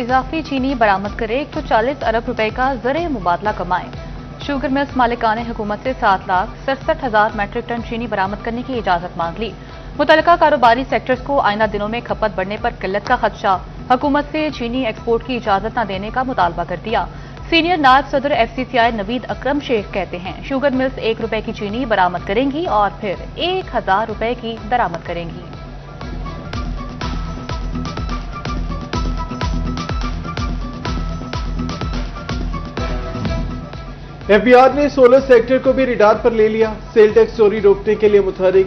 इजाफी चीनी बरामद करे 140 अरब रुपए का ज़र मुबादला कमाए। शुगर मिल्स मालिकान ने हुकूमत से 7,67,000 मैट्रिक टन चीनी बरामद करने की इजाजत मांग ली। मुतलका कारोबारी सेक्टर्स को आइंदा दिनों में खपत बढ़ने पर किल्लत का खदशा, हुकूमत से चीनी एक्सपोर्ट की इजाजत न देने का मुतालबा कर दिया। सीनियर नायब सदर FCCI नवीद अकरम शेख कहते हैं, शुगर मिल्स 1 रुपए की चीनी बरामद करेंगी और फिर 1,000 रुपए की दरामद करेंगी। FBR ने सोलर सेक्टर को भी रिडार पर ले लिया। सेल टैक्स चोरी रोकने के लिए मुतहरिक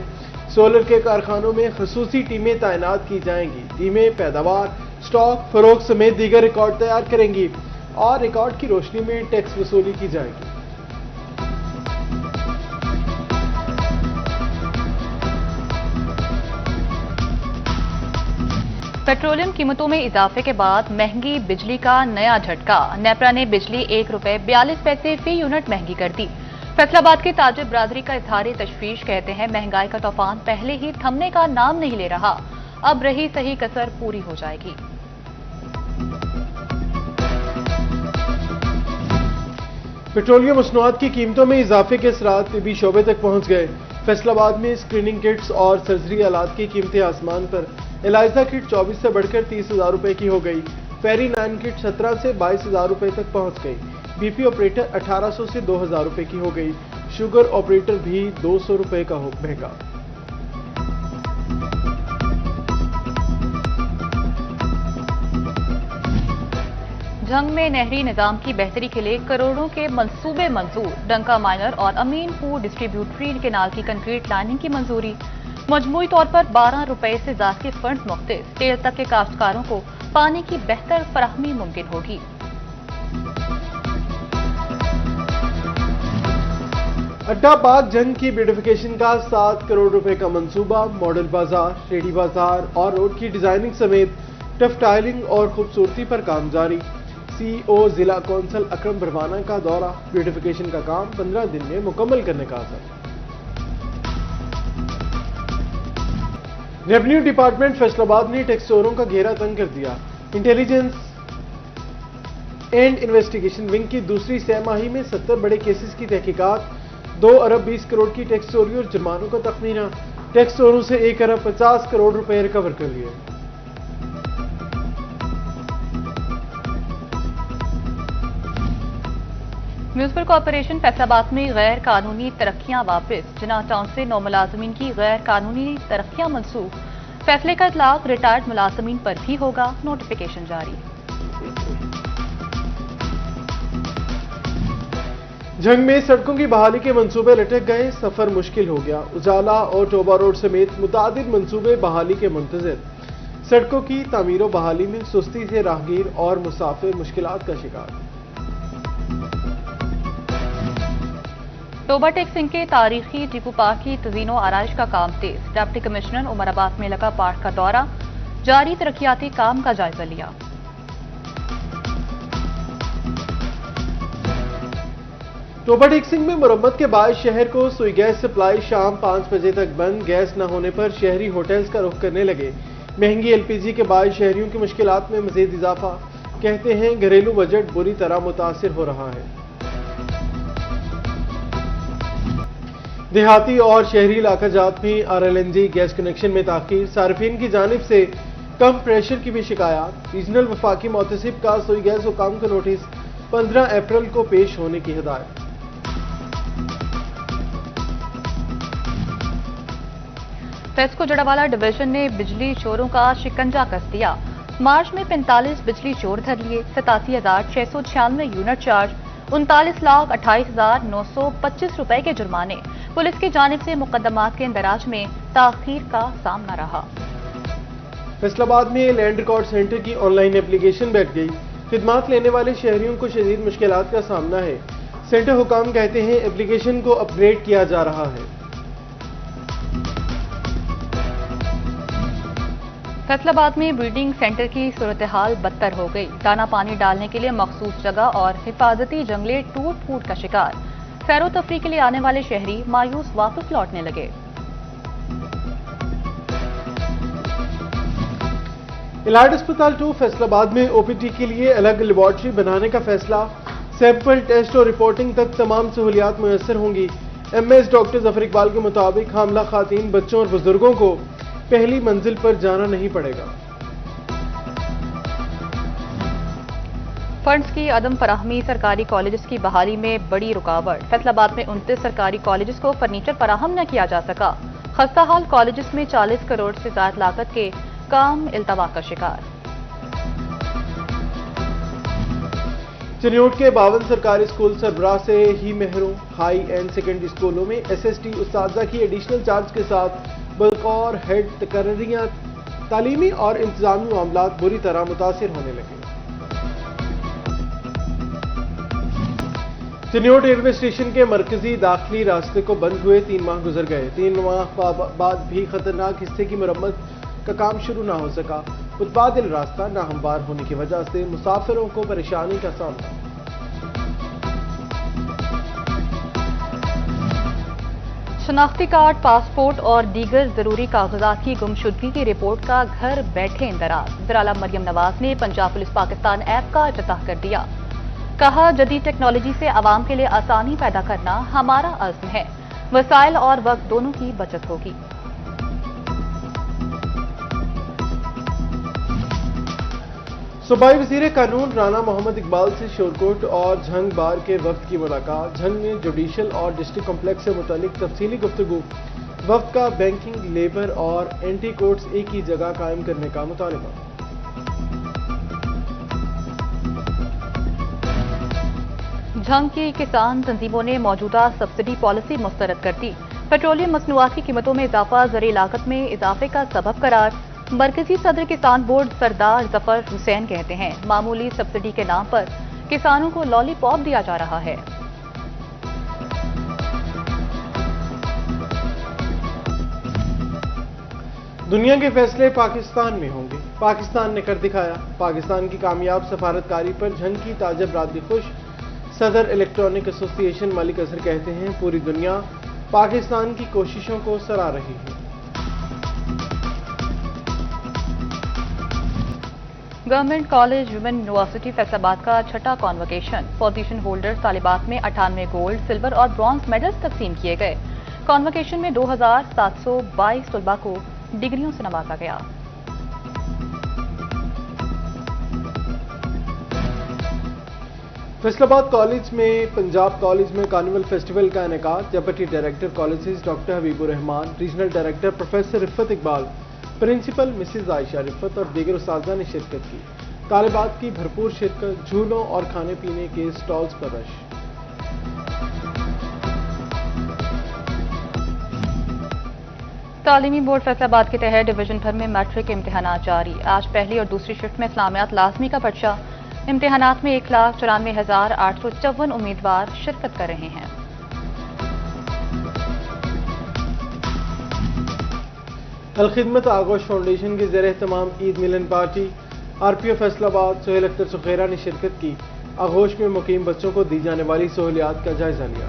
सोलर के कारखानों में खसूसी टीमें तैनात की जाएंगी। टीमें पैदावार, स्टॉक, फरोख्त समेत दीगर रिकॉर्ड तैयार करेंगी और रिकॉर्ड की रोशनी में टैक्स वसूली की जाएगी। पेट्रोलियम कीमतों में इजाफे के बाद महंगी बिजली का नया झटका। नेपरा ने बिजली 1 रुपए 42 पैसे फी यूनिट महंगी कर दी। फैसलाबाद के ताजिर बरादरी का इजहार तशवीश, कहते हैं महंगाई का तूफान पहले ही थमने का नाम नहीं ले रहा, अब रही सही कसर पूरी हो जाएगी। पेट्रोलियम मसनूआत की कीमतों में इजाफे के असरात तिबी शोबे तक पहुंच गए। फैसलाबाद में स्क्रीनिंग किट्स और सर्जरी आलात की कीमतें आसमान पर। एलाइजा किट 24 से बढ़कर 30,000 रुपए की हो गई। फेरी 9 किट 17 से 22,000 रुपए तक पहुंच गई। BP ऑपरेटर 1800 से 2,000 रुपए की हो गई। शुगर ऑपरेटर भी 200 रुपए का हो महंगा। जंग में नहरी निजाम की बेहतरी के लिए करोड़ों के मंसूबे मंजूर। डंका माइनर और अमीनपुर डिस्ट्रीब्यूटरी केनाल की कंक्रीट लाइनिंग की मंजूरी। मजमूई तौर पर 12 रुपए से ज्यादा के फंड मुख्तस। 13 तक के काश्तकारों को पानी की बेहतर फराहमी मुमकिन होगी। अड्डा पार्क जंग की ब्यूटिफिकेशन का 7 करोड़ रुपए का मंसूबा। मॉडल बाजार, रेडी बाजार और रोड की डिजाइनिंग समेत टफ टाइलिंग और खूबसूरती पर काम जारी। CEO जिला कौंसल अकरम बरवाना का दौरा। ब्यूटिफिकेशन का काम 15 दिन में मुकम्मल करने का आज़म। रेवेन्यू डिपार्टमेंट फैसलाबाद ने टैक्स चोरों का घेरा तंग कर दिया। इंटेलिजेंस एंड इन्वेस्टिगेशन विंग की दूसरी सहमाही में 70 बड़े केसेस की तहकीकात। 2 अरब 20 करोड़ की टैक्स चोरी और जुर्मानों का तखमीना। टैक्स चोरों से 1 अरब 50 करोड़ रुपए रिकवर कर लिए। म्यूनिसिपल कॉर्पोरेशन फैसलाबाद में गैर कानूनी तरक्कियां वापस। जिना टाउन से 9 मुलाजमीन की गैर कानूनी तरक्कियां मनसूख। फैसले का इतलाक रिटायर्ड मुलाजमीन पर भी होगा। नोटिफिकेशन जारी। जंग में सड़कों की बहाली के मंसूबे लटक गए। सफर मुश्किल हो गया। उजाला और टोबा रोड समेत मुतादिद मंसूबे बहाली के मुंतजर। सड़कों की तामीर व बहाली में सुस्ती से राहगीर और मुसाफिर मुश्किलात का शिकार। टोबा टेक्सिंग के तारीखी टीपू पार्क की तज़ीनो आराइश का काम तेज। डिप्टी कमिश्नर उमराबाद में लगा पार्क का दौरा, जारी तरक्याती काम का जायजा लिया। टोबा टेक्सिंग में मुरम्मत के बाद शहर को सुई गैस सप्लाई शाम 5 बजे तक बंद। गैस न होने पर शहरी होटल्स का रुख करने लगे। महंगी LPG के बाद शहरियों की मुश्किलात में मजीद इजाफा। कहते हैं घरेलू बजट बुरी तरह मुतासिर हो रहा है। देहाती और शहरी इलाका जात में RLNG गैस कनेक्शन में ताखीर। सार्फिन की जानिब से कम प्रेशर की भी शिकायत। रीजनल वफाकी मुतसिब का सुई गैस हुकाम का नोटिस 15 अप्रैल को पेश होने की हिदायत। फेस्को जड़ावाला डिवीजन ने बिजली चोरों का शिकंजा कस दिया। मार्च में 45 बिजली चोर धर लिए। 87,696 यूनिट चार्ज, 39,28,925 रुपए के जुर्माने। पुलिस की जानिब से मुकदमात के इंदराज में ताखीर का सामना रहा। फैसलाबाद में लैंड रिकॉर्ड सेंटर की ऑनलाइन एप्लीकेशन बैठ गई। खिदमात लेने वाले शहरियों को शदीद मुश्किलात का सामना है। सेंटर हुकाम कहते हैं एप्लीकेशन को अपग्रेड किया जा रहा है। फैसलाबाद में ब्रीडिंग सेंटर की सूरत हाल बदतर हो गई। दाना पानी डालने के लिए मखसूस जगह और हिफाजती जंगले टूट फूट का शिकार। सैरो तफरी के लिए आने वाले शहरी मायूस वापस लौटने लगे। इलाइट अस्पताल 2 फैसलाबाद में ओपीडी के लिए अलग लेबॉर्ट्री बनाने का फैसला। सैंपल टेस्ट और रिपोर्टिंग तक तमाम सहूलियात मुयस्सर होंगी। एमएस डॉक्टर जफर इकबाल के मुताबिक हामला खातून, बच्चों और बुजुर्गों को पहली मंजिल पर जाना नहीं पड़ेगा। फंड्स की अदम फराहमी सरकारी कॉलेजेस की बहाली में बड़ी रुकावट। फैसलाबाद में 29 सरकारी कॉलेजेस को फर्नीचर फराहम न किया जा सका। खस्ताहाल कॉलेजेस में 40 करोड़ से ज्यादा लागत के काम इल्तवा का शिकार। चिन्योट के 52 सरकारी स्कूल सरबराह से ही महरूम। हाई एंड सेकेंडरी स्कूलों में एसएसटी उस्तादा की एडिशनल चार्ज के साथ बतौर हेड तकर्रियां तालीमी और इंतजामी मामलात बुरी तरह मुतासिर होने लगे। चिन्योट रेलवे स्टेशन के मरकजी दाखिली रास्ते को बंद हुए 3 माह गुजर गए। 3 माह बाद भी खतरनाक हिस्से की मरम्मत का काम शुरू न हो सका। मुतबादिल रास्ता नाहमवार होने की वजह से मुसाफिरों को परेशानी का सामना। शनाख्ती कार्ड, पासपोर्ट और दीगर जरूरी कागजात की गुमशुदगी की रिपोर्ट का घर बैठे इंदराज। वज़ीर-ए-आला मरियम नवाज ने पंजाब पुलिस पाकिस्तान ऐप का इफ्तिताह कर दिया। कहा, जदीद टेक्नोलॉजी से आवाम के लिए आसानी पैदा करना हमारा अज़्म है। वसाइल और वक्त दोनों की बचत होगी। सूबाई वज़ीर कानून राना मोहम्मद इकबाल से शोरकोट और झंग बार के वफ्द की मुलाकात। झंग में जुडिशल और डिस्ट्रिक्ट कॉम्प्लेक्स से मुतालिक तफसीली गुफ्तगू। वफ्द का बैंकिंग, लेबर और एंटी कोर्ट्स एक ही जगह कायम करने का मुतालबा। झंग की किसान तंजीमों ने मौजूदा सब्सिडी पॉलिसी मुस्तरद कर दी। पेट्रोलियम मसनूआत की कीमतों में इजाफा ज़रिए लागत में इजाफे का सबब करार। मरकजी सदर किसान बोर्ड सरदार जफर हुसैन कहते हैं, मामूली सब्सिडी के नाम पर किसानों को लॉलीपॉप दिया जा रहा है। दुनिया के फैसले पाकिस्तान में होंगे। पाकिस्तान ने कर दिखाया। पाकिस्तान की कामयाब सफारतकारी पर झंग की ताजा बरादरी खुश। सदर इलेक्ट्रॉनिक एसोसिएशन मालिक असर कहते हैं, पूरी दुनिया पाकिस्तान की कोशिशों को सराह रही है। Government college women university Faisalabad का छठा कॉन्वोकेशन। पोजीशन होल्डर्स तालिबात में 98 गोल्ड, सिल्वर और ब्रॉन्ज मेडल्स तकसीम किए गए। कॉन्वोकेशन में 2722 तलबा को डिग्रियों से नवाजा गया। फैसलाबाद कॉलेज में पंजाब कॉलेज में कार्निवल फेस्टिवल का इनेकाद। Deputy director colleges doctor Habibur Rehman, regional director professor Rifat Iqbal, principal Mrs Ayesha Rifat और दीगर उस्तादा ने शिरकत की। तालिबात की भरपूर शिरकत, झूलों और खाने पीने के स्टॉल्स पर रश। तालीमी बोर्ड फैसलाबाद के तहत डिवीजन भर में मैट्रिक इम्तिहानात जारी। आज पहली और दूसरी शिफ्ट में इस्लामियात लाजमी का पर्चा। इम्तिहानात में 1,94,854 उम्मीदवार शिरकत कर रहे हैं। अलखिदमत आगोश फाउंडेशन के ज़ेर एहतमाम ईद मिलन पार्टी। आरपीओ फैसलाबाद सोहेल अख्तर सुखेरा ने शिरकत की। आगोश में मुकीम बच्चों को दी जाने वाली सहूलियात का जायजा लिया।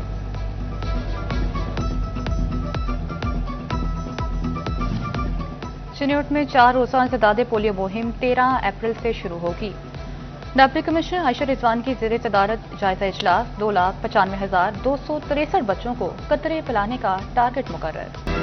चिन्योट में 4 रोजा इंसदादे पोलियो मुहिम 13 अप्रैल से शुरू होगी। डिप्टी कमिश्नर आयशा रिजवान की ज़ेर सदारत जायजा इजलास। 2,95,263 बच्चों को कतरे पिलाने का टारगेट मुकर्रर।